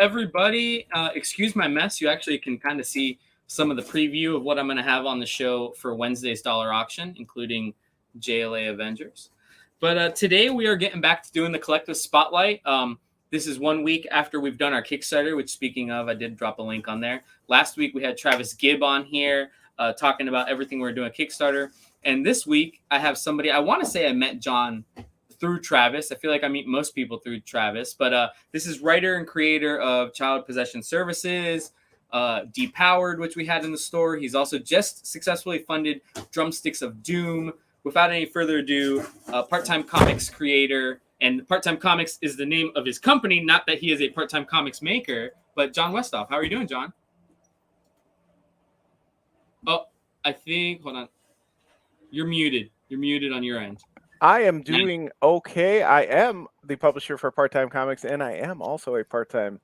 everybody. Excuse my mess. You actually can kind of see some of the preview of what I'm going to have on the show for Wednesday's dollar auction, including JLA Avengers. But today we are getting back to doing the collective spotlight. This is 1 week after we've done our Kickstarter, which, speaking of, I did drop a link on there. Last week we had Travis Gibb on here talking about everything we're doing at Kickstarter. And this week I have somebody, I want to say I met Jon through Travis. I feel like I meet most people through Travis, but this is writer and creator of Child Possession Services, Depowered, which we had in the store. He's also just successfully funded Drumsticks of Doom. Without any further ado, part-time comics creator, and Part-Time Comics is the name of his company, not that he is a part-time comics maker, but Jon Westhoff. How are you doing, Jon? Oh, I think, hold on. You're muted. You're muted on your end. I am doing okay. I am the publisher for Part-Time Comics, and I am also a part-time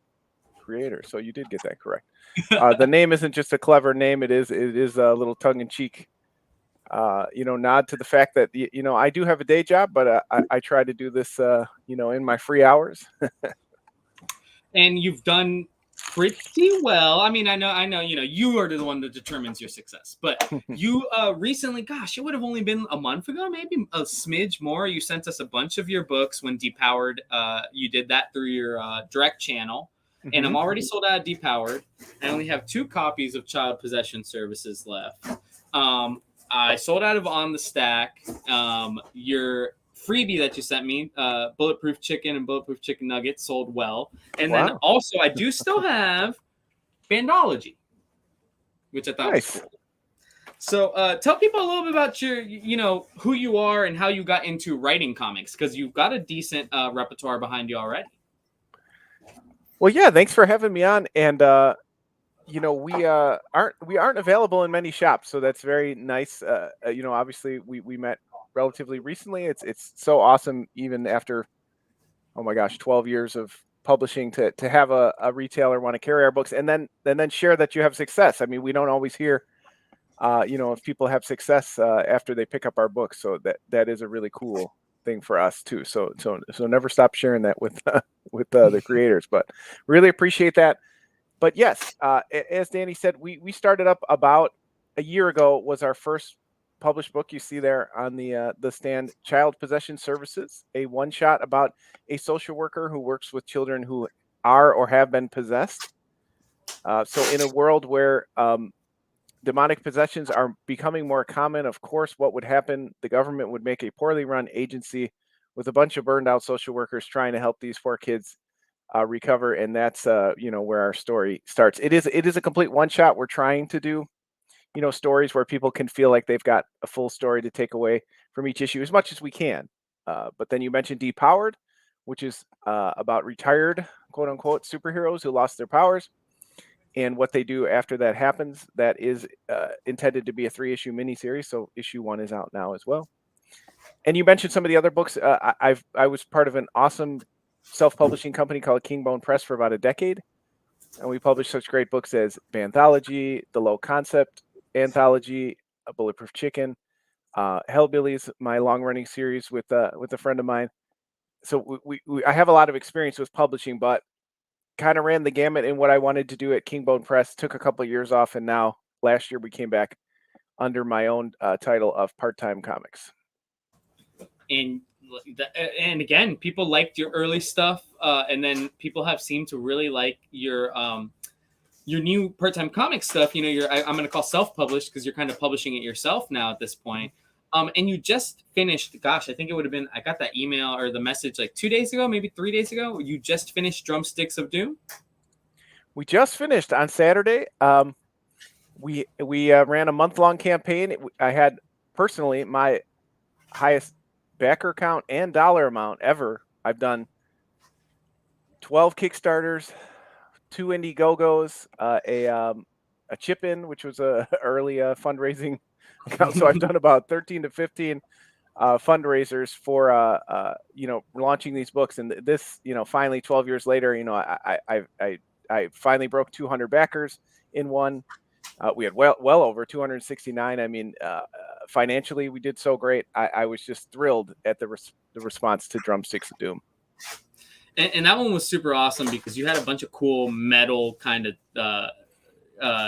creator. So you did get that correct. The name isn't just a clever name. It is a little tongue-in-cheek, nod to the fact that, I do have a day job, but I try to do this, in my free hours. And you've done pretty well. I mean, I know, you are the one that determines your success, but you recently, gosh, it would have only been a month ago, maybe a smidge more. You sent us a bunch of your books when Depowered, you did that through your direct channel. And I'm already sold out of Depowered. I only have 2 copies of Child Possession Services left. I sold out of On the Stack. Your freebie that you sent me, Bulletproof Chicken and Bulletproof Chicken Nuggets, sold well. And then also I do still have Bandology, which I thought was cool. So tell people a little bit about your, who you are and how you got into writing comics, because you've got a decent repertoire behind you already. Well, yeah, thanks for having me on. And we aren't available in many shops, so that's very nice. Obviously we met relatively recently. It's so awesome, even after, oh my gosh, 12 years of publishing, to have a retailer want to carry our books and then share that you have success. I mean, we don't always hear, if people have success after they pick up our books. So that is a really cool thing for us too. So never stop sharing that with the creators, but really appreciate that. But yes, as Danny said, we started up about a year ago. Was our first published book. You see there on the stand, Child Possession Services, a one-shot about a social worker who works with children who are or have been possessed. So in a world where demonic possessions are becoming more common, of course, what would happen? The government would make a poorly run agency with a bunch of burned out social workers trying to help these 4 kids recover, and that's where our story starts. It is a complete one shot. We're trying to do stories where people can feel like they've got a full story to take away from each issue as much as we can. But then you mentioned Depowered, which is about retired quote unquote superheroes who lost their powers and what they do after that happens. That is intended to be a 3-issue miniseries, so issue 1 is out now as well. And you mentioned some of the other books. I was part of an awesome self-publishing company called Kingbone Press for about a decade, and we published such great books as Banthology, The Low Concept Anthology, Bulletproof Chicken, Hellbillies, my long-running series with a friend of mine. So I have a lot of experience with publishing, but kind of ran the gamut in what I wanted to do at Kingbone Press. Took a couple of years off, and now last year we came back under my own title of Part-Time Comics. And again, people liked your early stuff, and then people have seemed to really like your new Part-Time Comics stuff. I'm going to call self-published, because you're kind of publishing it yourself now at this point. And you just finished, gosh, I think it would have been, I got that email or the message like 2 days ago, maybe 3 days ago. You just finished Drumsticks of Doom? We just finished on Saturday. We ran a month-long campaign. I had personally my highest backer count and dollar amount ever. I've done 12 Kickstarters, 2 Indiegogos, a chip-in, which was a early fundraising account. So I've done about 13 to 15 fundraisers for launching these books. And this, finally 12 years later, I finally broke 200 backers in one. We had well over 269. I mean, financially, we did so great. I was just thrilled at the response to Drumsticks of Doom. And that one was super awesome because you had a bunch of cool metal kind of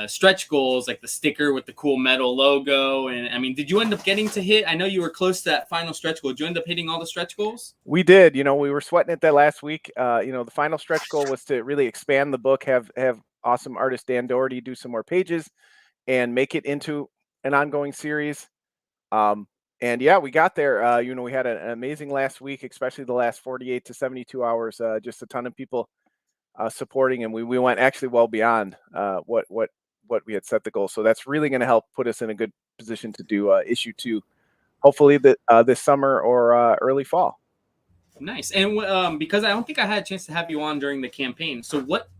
stretch goals, like the sticker with the cool metal logo. And I mean, did you end up getting to hit? I know you were close to that final stretch goal. Did you end up hitting all the stretch goals? We did. We were sweating it that last week. The final stretch goal was to really expand the book, have awesome artist Dan Doherty do some more pages, and make it into an ongoing series. And yeah, we got there. We had an amazing last week, especially the last 48 to 72 hours. Just a ton of people supporting, and we went actually well beyond what we had set the goal. So that's really going to help put us in a good position to do issue 2, hopefully this summer or early fall. Nice. And because I don't think I had a chance to have you on during the campaign, so what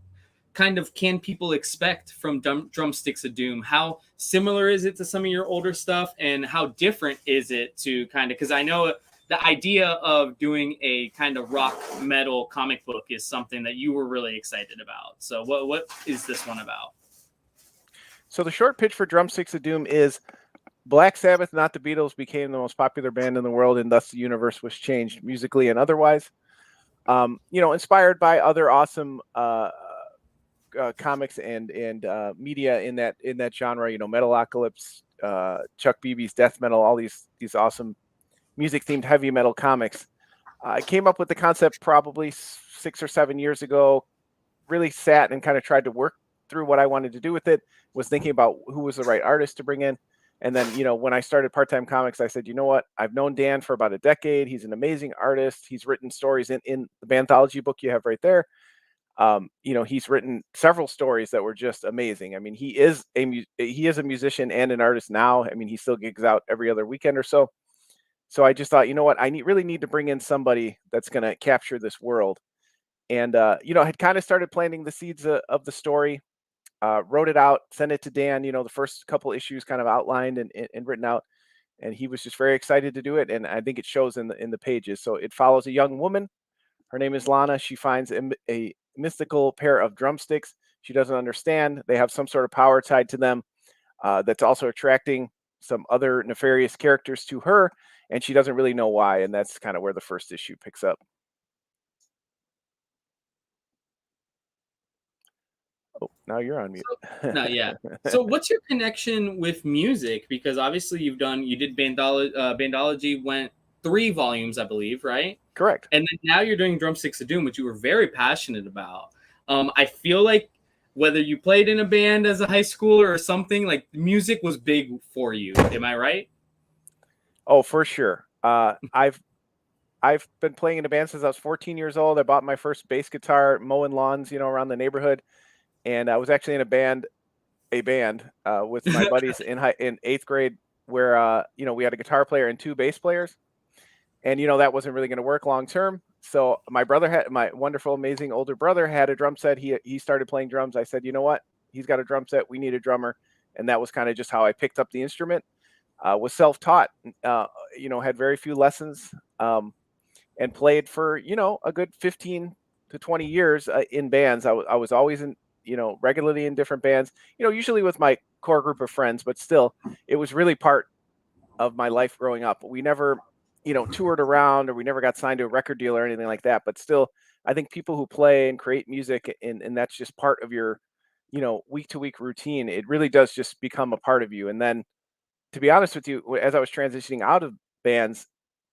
kind of can people expect from Drumsticks of Doom? How similar is it to some of your older stuff, and how different is it to kind of, because I know the idea of doing a kind of rock metal comic book is something that you were really excited about. So what is this one about? So the short pitch for Drumsticks of Doom is Black Sabbath, not the Beatles, became the most popular band in the world, and thus the universe was changed musically and otherwise. Inspired by other awesome comics and media in that genre. Metalocalypse, Chuck Beebe's death metal, all these awesome music themed heavy metal comics. I came up with the concept probably 6 or 7 years ago. Really sat and kind of tried to work through what I wanted to do with it. Was thinking about who was the right artist to bring in. And then, when I started Part-Time Comics, I said, you know what? I've known Dan for about a decade. He's an amazing artist. He's written stories in the Banthology book you have right there. He's written several stories that were just amazing. I mean, he is a musician and an artist now. I mean, he still gigs out every other weekend or so. So I just thought, you know what? I really need to bring in somebody that's going to capture this world. And, had kind of started planting the seeds of the story. Wrote it out, sent it to Dan, the first couple issues kind of outlined and written out. And he was just very excited to do it. And I think it shows in the pages. So it follows a young woman. Her name is Lana. She finds a mystical pair of drumsticks. She doesn't understand. They have some sort of power tied to them that's also attracting some other nefarious characters to her. And she doesn't really know why. And that's kind of where the first issue picks up. Oh, now you're on mute. No, yeah. So what's your connection with music? Because obviously you did Bandology, went 3 volumes, I believe, right? Correct. And then now you're doing Drumsticks of Doom, which you were very passionate about. I feel like whether you played in a band as a high schooler or something, like music was big for you. Am I right? Oh, for sure. I've been playing in a band since I was 14 years old. I bought my first bass guitar mowing lawns, around the neighborhood. And I was actually in a band with my buddies in 8th grade where, we had a guitar player and 2 bass players. And, that wasn't really going to work long term. So my wonderful, amazing older brother had a drum set. He started playing drums. I said, you know what? He's got a drum set. We need a drummer. And that was kind of just how I picked up the instrument. Was self-taught, had very few lessons, and played for, a good 15 to 20 years in bands. I was always in, regularly in different bands, usually with my core group of friends, but still, it was really part of my life growing up. We never, toured around, or we never got signed to a record deal or anything like that. But still, I think people who play and create music, and that's just part of your, week to week routine, it really does just become a part of you. And then, to be honest with you, as I was transitioning out of bands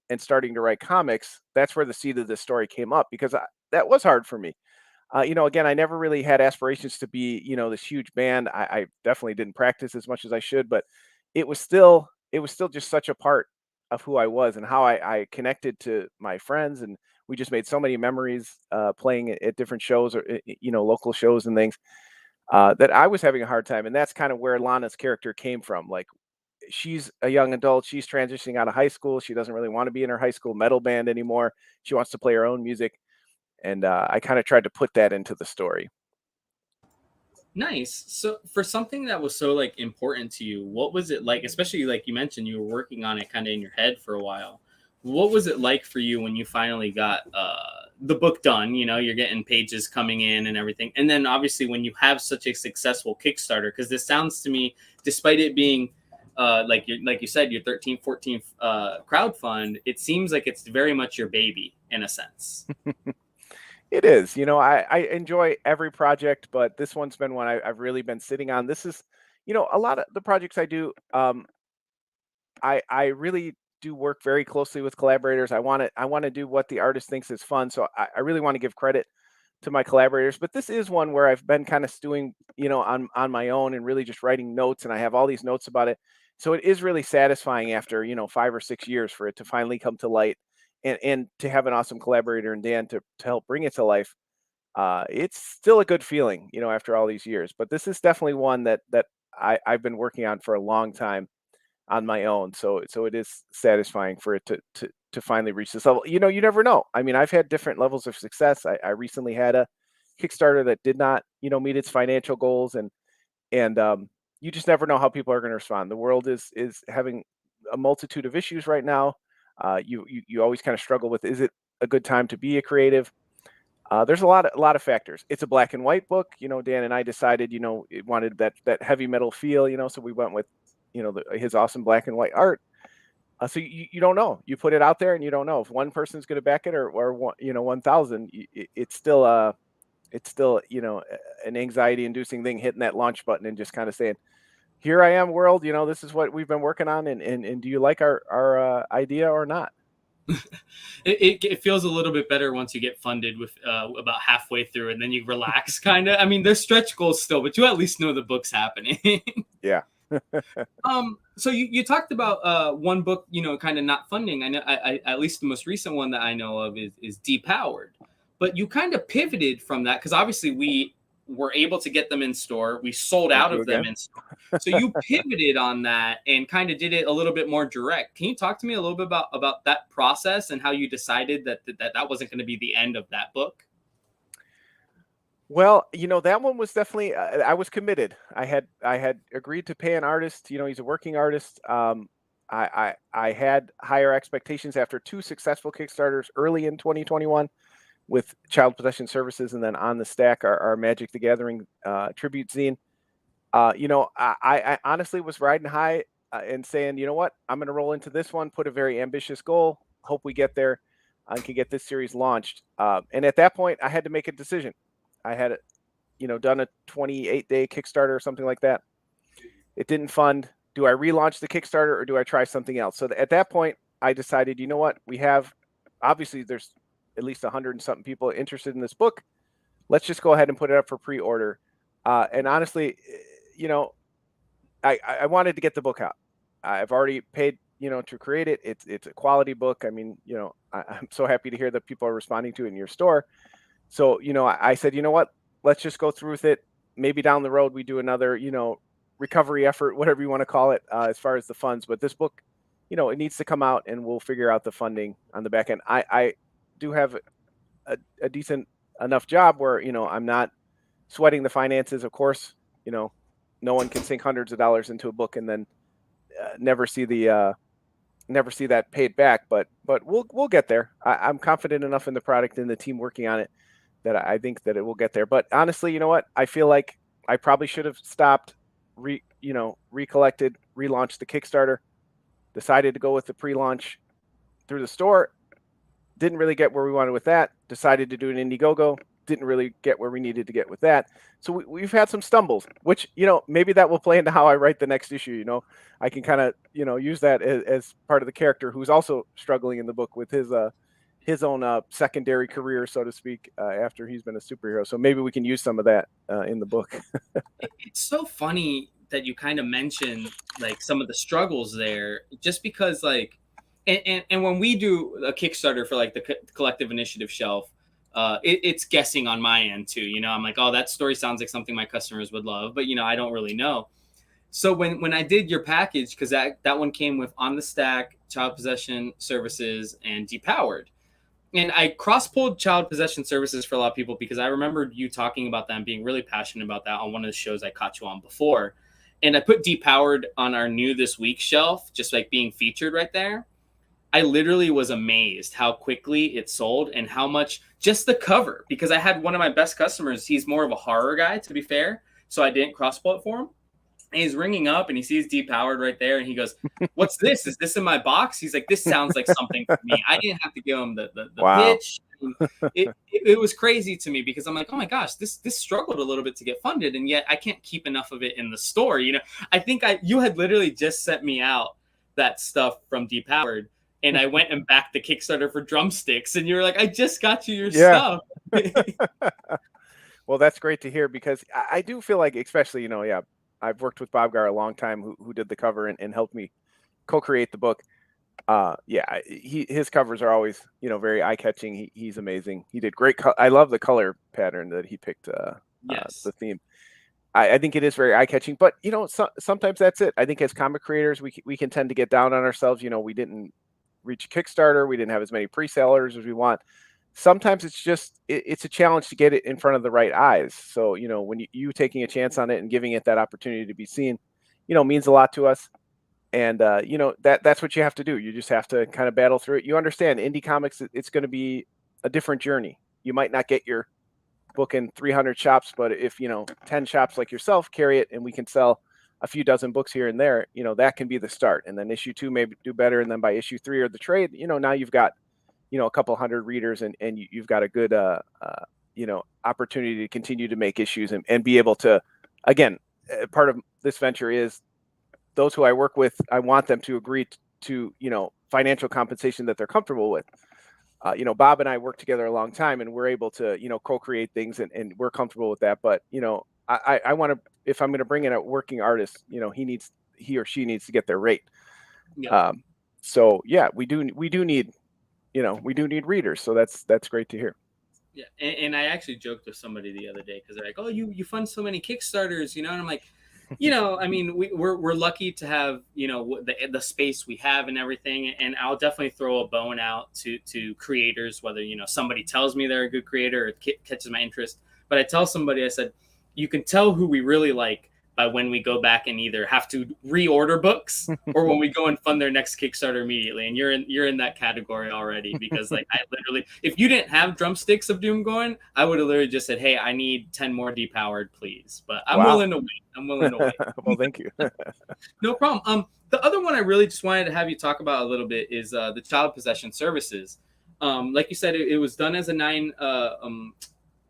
and starting to write comics, that's where the seed of this story came up, because that was hard for me. Again, I never really had aspirations to be, this huge band. I definitely didn't practice as much as I should, but it was still just such a part of who I was and how I connected to my friends. And we just made so many memories playing at different shows, or, local shows and things, that I was having a hard time. And that's kind of where Lana's character came from. Like, she's a young adult. She's transitioning out of high school. She doesn't really want to be in her high school metal band anymore. She wants to play her own music. And I kind of tried to put that into the story. Nice. So for something that was so like important to you, what was it like, especially like you mentioned you were working on it kind of in your head for a while. What was it like for you when you finally got the book done? You're getting pages coming in and everything. And then obviously when you have such a successful Kickstarter, because this sounds to me, despite it being like you said, your 13th, 14th crowdfund, it seems like it's very much your baby in a sense. It is. I enjoy every project, but this one's been one I've really been sitting on. This is, a lot of the projects I do. I really do work very closely with collaborators. I want to do what the artist thinks is fun. So I really want to give credit to my collaborators. But this is one where I've been kind of stewing, on my own and really just writing notes. And I have all these notes about it. So it is really satisfying after 5 or 6 years for it to finally come to light, and to have an awesome collaborator and Dan to help bring it to life. It's still a good feeling, after all these years. But this is definitely one that I've been working on for a long time on my own. So it is satisfying for it to finally reach this level. You never know. I mean, I've had different levels of success. I recently had a Kickstarter that did not, meet its financial goals, and you just never know how people are going to respond. The world is having a multitude of issues right now. You always kind of struggle with, is it a good time to be a creative? There's a lot of factors. It's a black and white book. Dan and I decided, it wanted that heavy metal feel. So we went with, his awesome black and white art. So you don't know. You put it out there, and you don't know if one person's going to back it, or 1,000. It's still an anxiety inducing thing, hitting that launch button and just kind of saying, "Here I am, world. This is what we've been working on, and do you like our idea or not?" It feels a little bit better once you get funded with about halfway through, and then you relax, kind of. I mean, there's stretch goals still, but you at least know the book's happening. Yeah. So you talked about one book, kind of not funding. I know, at least the most recent one that I know of is Depowered, but you kind of pivoted from that because obviously we were able to get them in store. We sold Thank out you of them again. in store. So you pivoted on that and kind of did it a little bit more direct. Can you talk to me a little bit about that process and how you decided that wasn't going to be the end of that book? Well, that one was definitely, I was committed. I had agreed to pay an artist. He's a working artist. I had higher expectations after two successful Kickstarters early in 2021 with Child Possession Services, and then On the Stack, our Magic the Gathering tribute zine. I honestly was riding high, and saying, you know what, I'm going to roll into this one, put a very ambitious goal, hope we get there, and can get this series launched. And at that point, I had to make a decision. I had, done a 28-day Kickstarter or something like that. It didn't fund. Do I relaunch the Kickstarter, or do I try something else? So at that point, I decided, you know what, we have, obviously there's at least 100 and something people interested in this book. Let's just go ahead and put it up for pre-order. And honestly, you know, I wanted to get the book out. I've already paid, to create it. It's a quality book. I mean, I'm so happy to hear that people are responding to it in your store. So, I said, you know what, let's just go through with it. Maybe down the road we do another, recovery effort, whatever you want to call it, as far as the funds. But this book, it needs to come out, and we'll figure out the funding on the back end. I do have a decent enough job where, I'm not sweating the finances. Of course, no one can sink hundreds of dollars into a book and then never see that paid back. But we'll get there. I'm confident enough in the product and the team working on it that I think that it will get there. But honestly, you know what? I feel like I probably should have stopped, recollected, relaunched the Kickstarter, decided to go with the pre-launch through the store. Didn't really get where we wanted with that. Decided to do an Indiegogo. Didn't really get where we needed to get with that. So we've had some stumbles, which, maybe that will play into how I write the next issue. I can kind of, use that as part of the character who's also struggling in the book with his own secondary career, so to speak, after he's been a superhero. So maybe we can use some of that in the book. It's so funny that you kind of mentioned like some of the struggles there, just because like, and when we do a Kickstarter for like the collective initiative shelf, it's guessing on my end too. I'm like, oh, that story sounds like something my customers would love, but I don't really know. So when I did your package, because that one came with On the Stack, Child Possession Services, and Depowered. And I cross-pulled Child Possession Services for a lot of people because I remembered you talking about that and being really passionate about that on one of the shows I caught you on before. And I put Depowered on our new this week shelf, just like being featured right there. I literally was amazed how quickly it sold and how much just the cover, because I had one of my best customers. He's more of a horror guy, to be fair. So I didn't cross-pull it for him. And he's ringing up and he sees Depowered right there. And he goes, "What's this? Is this in my box?" He's like, "This sounds like something for me." I didn't have to give him the Wow. pitch. mean, it was crazy to me because I'm like, oh my gosh, this struggled a little bit to get funded, and yet I can't keep enough of it in the store. I think you had literally just sent me out that stuff from Depowered, and I went and backed the Kickstarter for Drumsticks, and you were like, I just got you your stuff. Well, that's great to hear, because I do feel like, especially, I've worked with Bob Gar a long time, who did the cover and helped me co-create the book. His covers are always, very eye-catching. He's amazing. He did great. I love the color pattern that he picked. Yes. The theme. I think it is very eye-catching, but sometimes that's it. I think as comic creators, we can tend to get down on ourselves. We didn't reach a Kickstarter. We didn't have as many pre-sellers as we want. Sometimes it's just it's a challenge to get it in front of the right eyes. So when you taking a chance on it and giving it that opportunity to be seen, means a lot to us. And that's what you have to do. You just have to kind of battle through it. You understand, indie comics, it's going to be a different journey. You might not get your book in 300 shops, but if 10 shops like yourself carry it, and we can sell a few dozen books here and there, that can be the start. And then issue 2 may do better, and then by issue 3 or the trade, now you've got a couple hundred readers, and you've got a good opportunity to continue to make issues and be able to, again, part of this venture is those who I work with, I want them to agree to financial compensation that they're comfortable with. Bob and I work together a long time, and we're able to co-create things, and we're comfortable with that. But I want to, if I'm going to bring in a working artist, he or she needs to get their rate. Yeah. So yeah, we do need readers. So that's great to hear. Yeah, and I actually joked with somebody the other day, because they're like, "Oh, you fund so many Kickstarters," and I'm like, I mean, we're lucky to have the space we have and everything, and I'll definitely throw a bone out to creators, whether somebody tells me they're a good creator or catches my interest. But I tell somebody, I said, you can tell who we really like by when we go back and either have to reorder books or when we go and fund their next Kickstarter immediately. And you're in that category already, because like I literally, if you didn't have Drumsticks of Doom going, I would have literally just said, hey, I need 10 more Depowered, please. But I'm willing to wait. Well, thank you. No problem. The other one I really just wanted to have you talk about a little bit is the child possession services. Like you said, it was done as a 9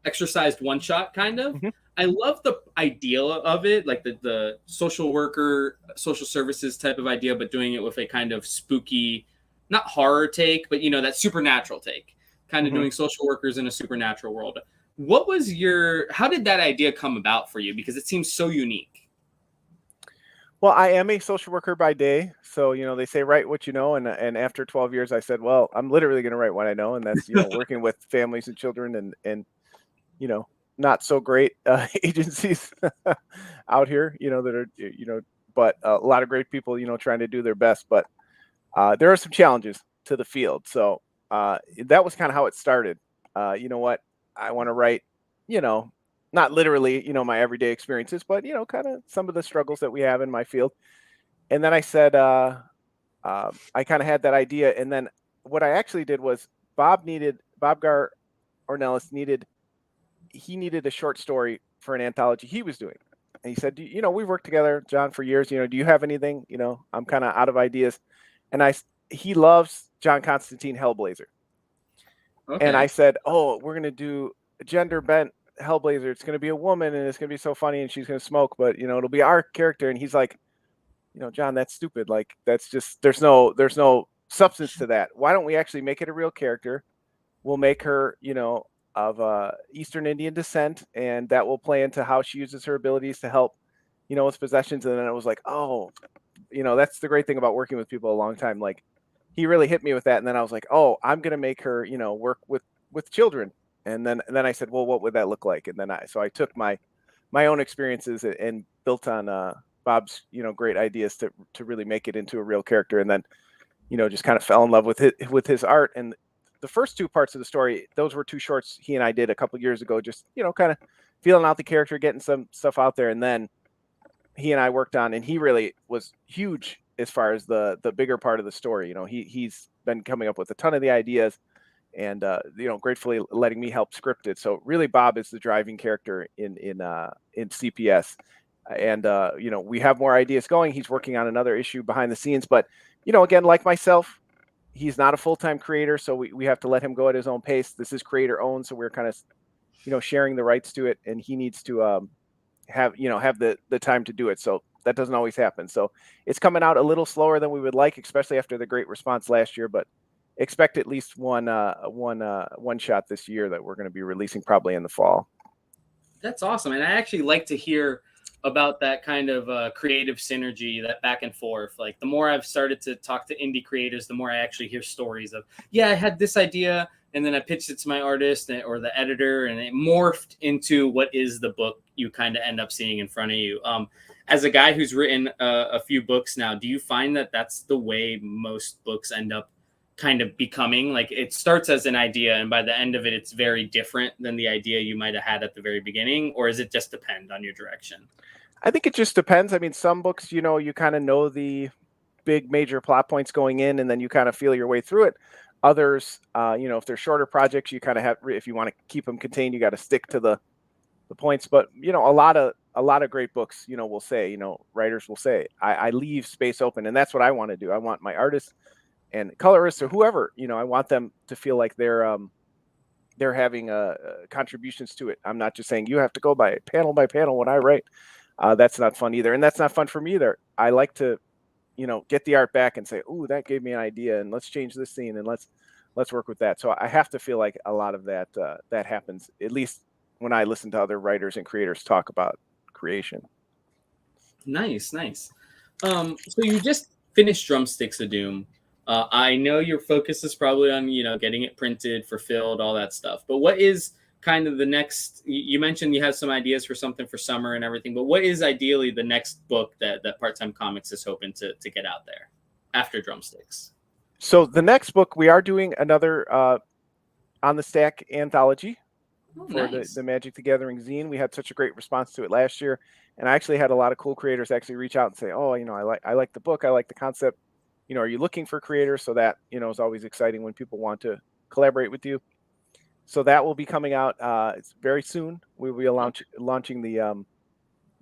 exercised one shot kind of. Mm-hmm. I love the idea of it, like the social worker, social services type of idea, but doing it with a kind of spooky, not horror take, but that supernatural take, kind of doing social workers in a supernatural world. How did that idea come about for you? Because it seems so unique. Well, I am a social worker by day. So, they say, write what you know. And after 12 years, I said, well, I'm literally going to write what I know. And that's, working with families and children and not so great agencies out here, that are, but a lot of great people, trying to do their best. But there are some challenges to the field. So that was kind of how it started. What I want to write, not literally, my everyday experiences, but, kind of some of the struggles that we have in my field. And then I said, I kind of had that idea. And then what I actually did was Bob Gar Ornelas needed a short story for an anthology he was doing. And he said, we've worked together, Jon, for years. Do you have anything? I'm kind of out of ideas. And he loves John Constantine Hellblazer. Okay. And I said, oh, we're going to do a gender bent Hellblazer. It's going to be a woman, and it's going to be so funny, and she's going to smoke, but it'll be our character. And he's like, Jon, that's stupid. Like, that's just, there's no substance to that. Why don't we actually make it a real character? We'll make her, of Eastern Indian descent, and that will play into how she uses her abilities to help, with possessions. And then it was like, oh, that's the great thing about working with people a long time. Like, he really hit me with that. And then I was like, oh, I'm going to make her, work with children. And then I said, well, what would that look like? And then I took my own experiences and built on Bob's, great ideas to really make it into a real character. And then, just kind of fell in love with his art. And the first 2 parts of the story, those were 2 shorts he and I did a couple of years ago, just, kind of feeling out the character, getting some stuff out there. And then he and I worked on, and he really was huge as far as the bigger part of the story. He's been coming up with a ton of the ideas and, gratefully letting me help script it. So really Bob is the driving character in CPS. And, we have more ideas going. He's working on another issue behind the scenes, but, again, like myself, he's not a full-time creator, so we have to let him go at his own pace. This is creator owned, so we're kind of, sharing the rights to it, and he needs to have the time to do it. So that doesn't always happen. So it's coming out a little slower than we would like, especially after the great response last year. But expect at least one shot this year that we're going to be releasing probably in the fall. That's awesome, and I actually like to hear about that kind of creative synergy, that back and forth. Like the more I've started to talk to indie creators, the more I actually hear stories of, yeah, I had this idea and then I pitched it to my artist or the editor, and it morphed into what is the book you kind of end up seeing in front of you. As a guy who's written a few books now, do you find that that's the way most books end up kind of becoming? Like it starts as an idea and by the end of it, it's very different than the idea you might have had at the very beginning? Or is it just depend on your direction? I think it just depends. I mean, some books, you kind of know the big major plot points going in, and then you kind of feel your way through it. Others, if they're shorter projects, you kind of have, if you want to keep them contained, you got to stick to the points. But a lot of great books, will say, writers will say, I leave space open, and that's what I want to do. I want my artists and colorists or whoever, I want them to feel like they're having contributions to it. I'm not just saying you have to go by panel when I write. That's not fun either, and that's not fun for me either. I like to, get the art back and say, "Ooh, that gave me an idea, and let's change this scene, and let's work with that." So I have to feel like a lot of that that happens, at least when I listen to other writers and creators talk about creation. Nice. So you just finished Drumsticks of Doom. I know your focus is probably on getting it printed, fulfilled, all that stuff. But what is kind of the next? You mentioned you have some ideas for something for summer and everything. But what is ideally the next book that Part Time Comics is hoping to get out there after Drumsticks? So the next book, we are doing another On the Stack anthology for Nice. the Magic the Gathering zine. We had such a great response to it last year, and I actually had a lot of cool creators actually reach out and say, "Oh, I like the book, I like the concept. Are you looking for creators?" So that is always exciting when people want to collaborate with you. So that will be coming out. It's very soon. We will be launching the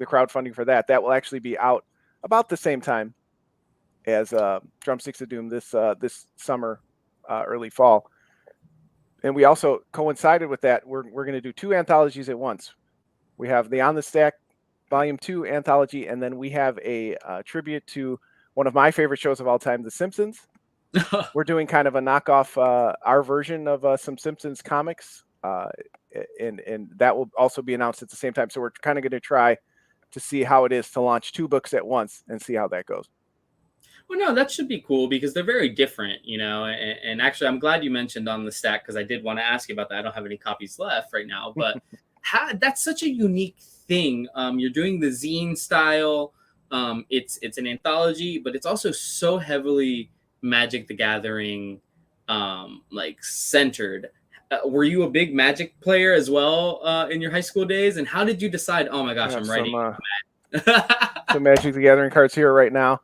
crowdfunding for that. That will actually be out about the same time as Drumsticks of Doom this summer, early fall. And we also coincided with that. We're going to do two anthologies at once. We have the On the Stack Volume 2 anthology, and then we have a tribute to one of my favorite shows of all time, The Simpsons. We're doing kind of a knockoff, our version of some Simpsons comics, and that will also be announced at the same time. So we're kind of going to try to see how it is to launch two books at once and see how that goes. Well, no, that should be cool because they're very different, and actually, I'm glad you mentioned On the Stack because I did want to ask you about that. I don't have any copies left right now, but that's such a unique thing. You're doing the zine style. It's an anthology, but it's also so heavily Magic the Gathering, like centered. Were you a big Magic player as well in your high school days? And how did you decide? Oh my gosh, I'm writing some Magic the Gathering cards here right now.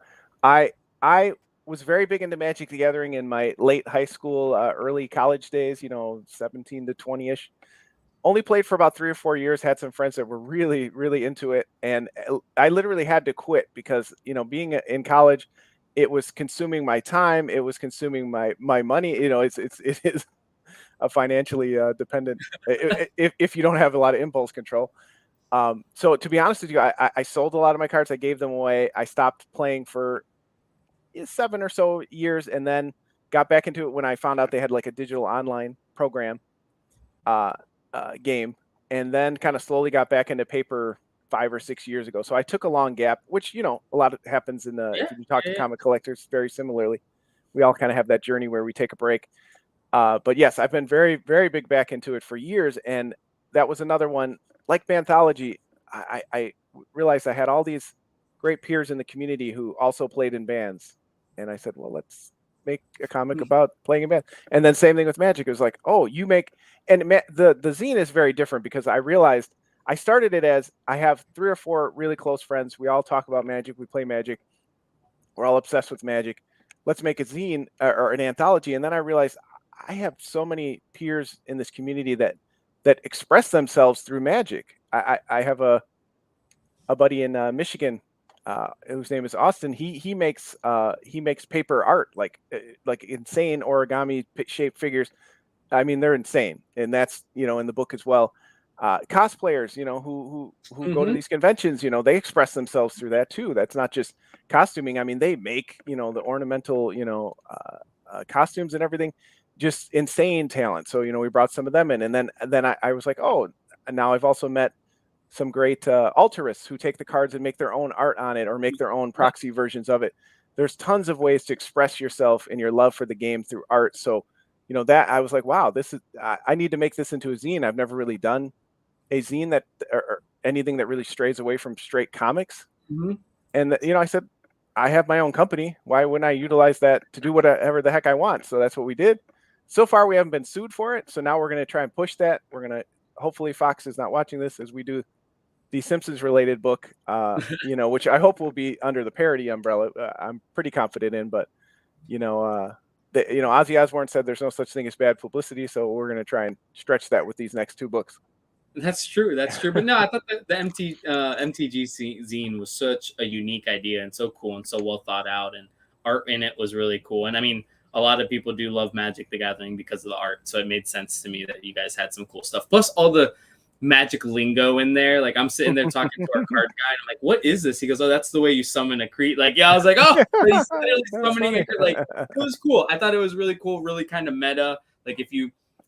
I was very big into Magic the Gathering in my late high school, early college days. 17 to 20ish. Only played for about 3 or 4 years. Had some friends that were really, really into it, and I literally had to quit because being in college, it was consuming my time. It was consuming my money. It is a financially dependent if you don't have a lot of impulse control. So to be honest with you, I sold a lot of my cards. I gave them away. I stopped playing for 7 or so years, and then got back into it when I found out they had like a digital online program game, and then kind of slowly got back into paper 5 or 6 years ago. So I took a long gap, which a lot of happens if you talk to comic collectors very similarly. We all kind of have that journey where we take a break. But yes, I've been very, very big back into it for years, and that was another one like Banthology. I realized I had all these great peers in the community who also played in bands, and I said, well, let's make a comic about playing in band. And then same thing with Magic. It was like, oh, you make, and the zine is very different because I realized I started it as I have 3 or 4 really close friends. We all talk about Magic. We play Magic. We're all obsessed with Magic. Let's make a zine or an anthology. And then I realized I have so many peers in this community that express themselves through Magic. I have a buddy in Michigan whose name is Austin. He makes paper art, like insane origami shaped figures. I mean, they're insane, and that's in the book as well. Cosplayers, who go to Mm-hmm. these conventions, they express themselves through that too. That's not just costuming. I mean, they make the ornamental costumes and everything, just insane talent. So we brought some of them in, and then I was like, oh, and now I've also met some great altruists who take the cards and make their own art on it or make their own proxy versions of it. There's tons of ways to express yourself and your love for the game through art. So that I was like, wow, this is I need to make this into a zine. I've never really done a zine that or anything that really strays away from straight comics. Mm-hmm. And I said, I have my own company. Why wouldn't I utilize that to do whatever the heck I want? So that's what we did. So far, we haven't been sued for it. So now we're going to try and push that. We're going to, hopefully Fox is not watching this as we do the Simpsons related book, which I hope will be under the parody umbrella. I'm pretty confident in, but Ozzy Osbourne said there's no such thing as bad publicity. So we're going to try and stretch that with these next 2 books. That's true. But no, I thought that the MTG zine was such a unique idea and so cool and so well thought out, and art in it was really cool. And I mean, a lot of people do love Magic the Gathering because of the art, so it made sense to me that you guys had some cool stuff. Plus all the Magic lingo in there. Like I'm sitting there talking to our card guy, and I'm like, "What is this?" He goes, "Oh, that's the way you summon a creature." Like, yeah, I was like, "Oh, he's literally summoning a creature." Like, it was cool. I thought it was really cool, really kind of meta. Like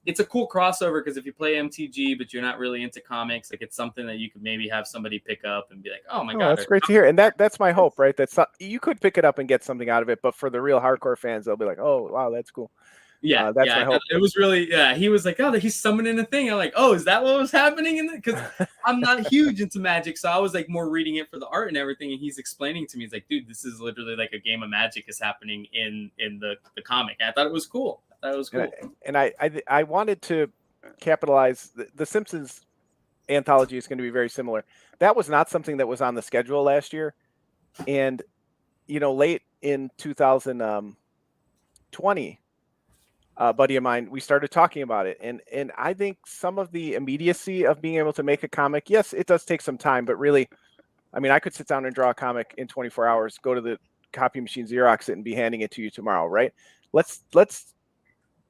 it's a cool crossover because if you play MTG but you're not really into comics, like it's something that you could maybe have somebody pick up and be like, "Oh my god, that's great to hear." And that's my hope, right? That's you could pick it up and get something out of it, but for the real hardcore fans, they'll be like, "Oh, wow, that's cool." Yeah, that's my hope. It was really, he was like, "Oh, he's summoning a thing." I'm like, "Oh, is that what was happening?" Because I'm not huge into Magic, so I was like more reading it for the art and everything. And he's explaining to me, he's like, "Dude, this is literally like a game of Magic is happening in the comic." And I thought it was cool. And I wanted to capitalize the Simpsons anthology is going to be very similar. That was not something that was on the schedule last year, and late in 2020. A buddy of mine, we started talking about it, and I think some of the immediacy of being able to make a comic, yes, it does take some time, but really, I mean, I could sit down and draw a comic in 24 hours, go to the copy machine, Xerox it, and be handing it to you tomorrow, right? Let's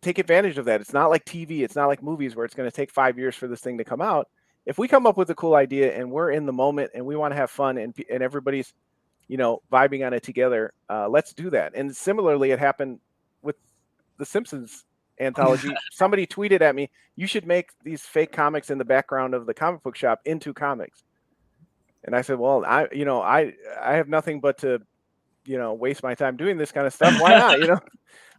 take advantage of that. It's not like TV, it's not like movies where it's going to take 5 years for this thing to come out. If we come up with a cool idea and we're in the moment and we want to have fun and everybody's vibing on it together, let's do that. And similarly, it happened with the Simpsons anthology. Somebody tweeted at me, "You should make these fake comics in the background of the comic book shop into comics." And I said, "Well, I have nothing but to waste my time doing this kind of stuff. Why not?"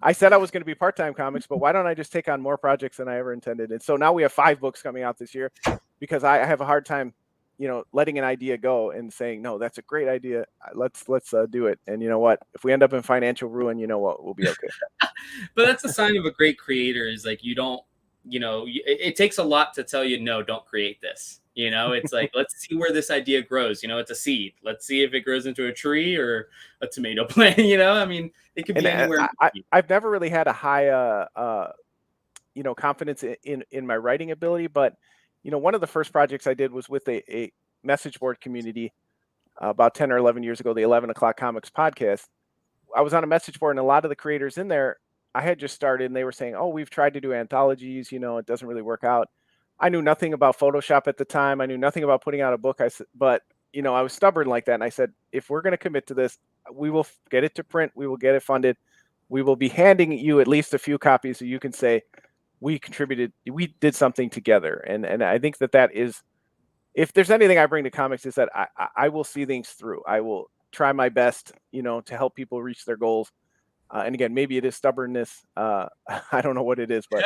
I said I was going to be part-time comics, but why don't I just take on more projects than I ever intended? And so now we have 5 books coming out this year because I have a hard time letting an idea go and saying, "No, that's a great idea. Let's do it." And you know what? If we end up in financial ruin, you know what? We'll be okay. But that's a sign of a great creator is like, you don't, it takes a lot to tell you, "No, don't create this." It's like, let's see where this idea grows. It's a seed. Let's see if it grows into a tree or a tomato plant. I mean, it could be anywhere. I've never really had a high, confidence in my writing ability, but one of the first projects I did was with a message board community about 10 or 11 years ago, the 11 O'Clock Comics podcast. I was on a message board, and a lot of the creators in there, I had just started, and they were saying, "Oh, we've tried to do anthologies, it doesn't really work out." I knew nothing about Photoshop at the time. I knew nothing about putting out a book. But I was stubborn like that, and I said, if we're going to commit to this, we will get it to print. We will get it funded. We will be handing you at least a few copies so you can say, we contributed, we did something together. And I think that is, if there's anything I bring to comics, is that I will see things through. I will try my best, to help people reach their goals. And again, maybe it is stubbornness. I don't know what it is, but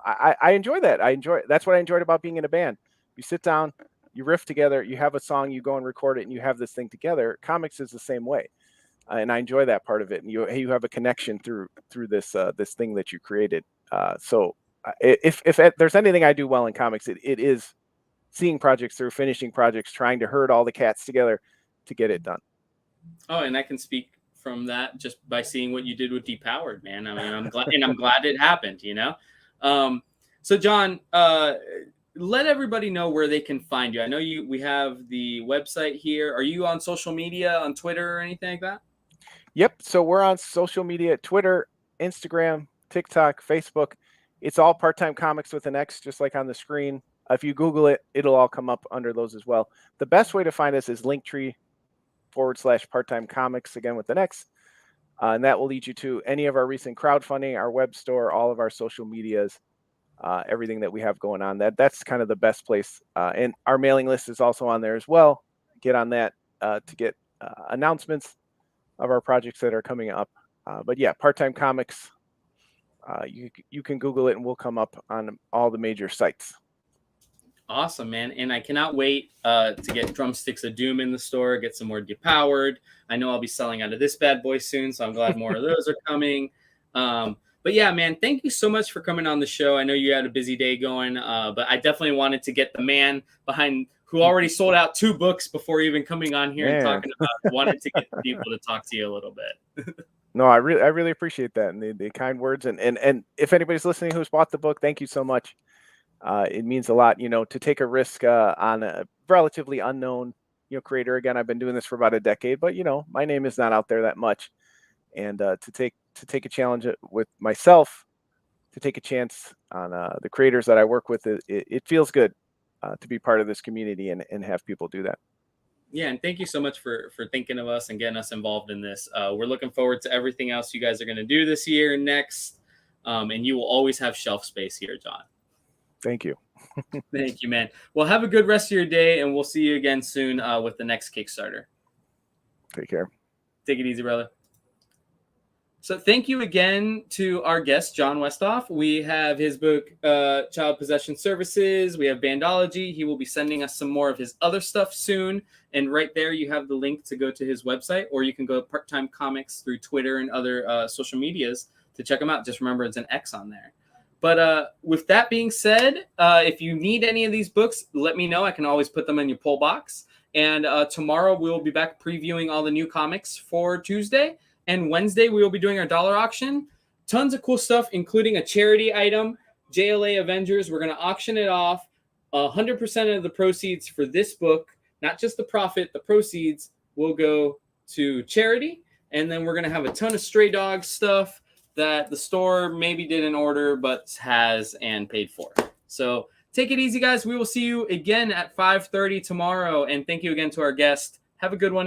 I enjoy that. That's what I enjoyed about being in a band. You sit down, you riff together, you have a song, you go and record it, and you have this thing together. Comics is the same way. And I enjoy that part of it. And you have a connection through this thing that you created. So if there's anything I do well in comics, it is seeing projects through, finishing projects, trying to herd all the cats together to get it done. Oh, and I can speak from that just by seeing what you did with Depowered, man. I mean, I'm glad it happened, So Jon, let everybody know where they can find you. I know we have the website here. Are you on social media, on Twitter or anything like that? Yep. So we're on social media: Twitter, Instagram, TikTok, Facebook. It's all Part-Time Comics with an X, just like on the screen. If you Google it, it'll all come up under those as well. The best way to find us is Linktree/Part-Time Comics, again with an X. And that will lead you to any of our recent crowdfunding, our web store, all of our social medias, everything that we have going on. That's kind of the best place. And our mailing list is also on there as well. Get on that to get announcements of our projects that are coming up. But yeah, Part-Time Comics, you can Google it and we'll come up on all the major sites. Awesome, man. And I cannot wait to get Drumsticks of Doom in the store, get some more Depowered. I know I'll be selling out of this bad boy soon, so I'm glad more of those are coming. But yeah, man, thank you so much for coming on the show. I know you had a busy day going, but I definitely wanted to get the man behind who already sold out 2 books before even coming on here and talking about wanted to get people to talk to you a little bit. No, I really appreciate that and the kind words. And if anybody's listening who's bought the book, thank you so much. It means a lot, to take a risk on a relatively unknown, creator. Again, I've been doing this for about a decade, but my name is not out there that much. And to take a challenge with myself, to take a chance on the creators that I work with, it feels good to be part of this community and have people do that. Yeah, and thank you so much for thinking of us and getting us involved in this. We're looking forward to everything else you guys are going to do this year and next. And you will always have shelf space here, Jon. Thank you. Thank you, man. Well, have a good rest of your day, and we'll see you again soon with the next Kickstarter. Take care. Take it easy, brother. So thank you again to our guest, Jon Westhoff. We have his book, Child Possession Services. We have Bandology. He will be sending us some more of his other stuff soon. And right there, you have the link to go to his website, or you can go to Part-Time Comics through Twitter and other social medias to check them out. Just remember, it's an X on there. But with that being said, if you need any of these books, let me know. I can always put them in your pull box. And tomorrow we'll be back previewing all the new comics for Tuesday. And Wednesday we will be doing our dollar auction. Tons of cool stuff, including a charity item, JLA Avengers. We're going to auction it off. 100% of the proceeds for this book, not just the profit, the proceeds will go to charity. And then we're going to have a ton of Stray Dogs stuff that the store maybe didn't order but has and paid for. So take it easy, guys. We will see you again at 5:30 tomorrow. And thank you again to our guest. Have a good one.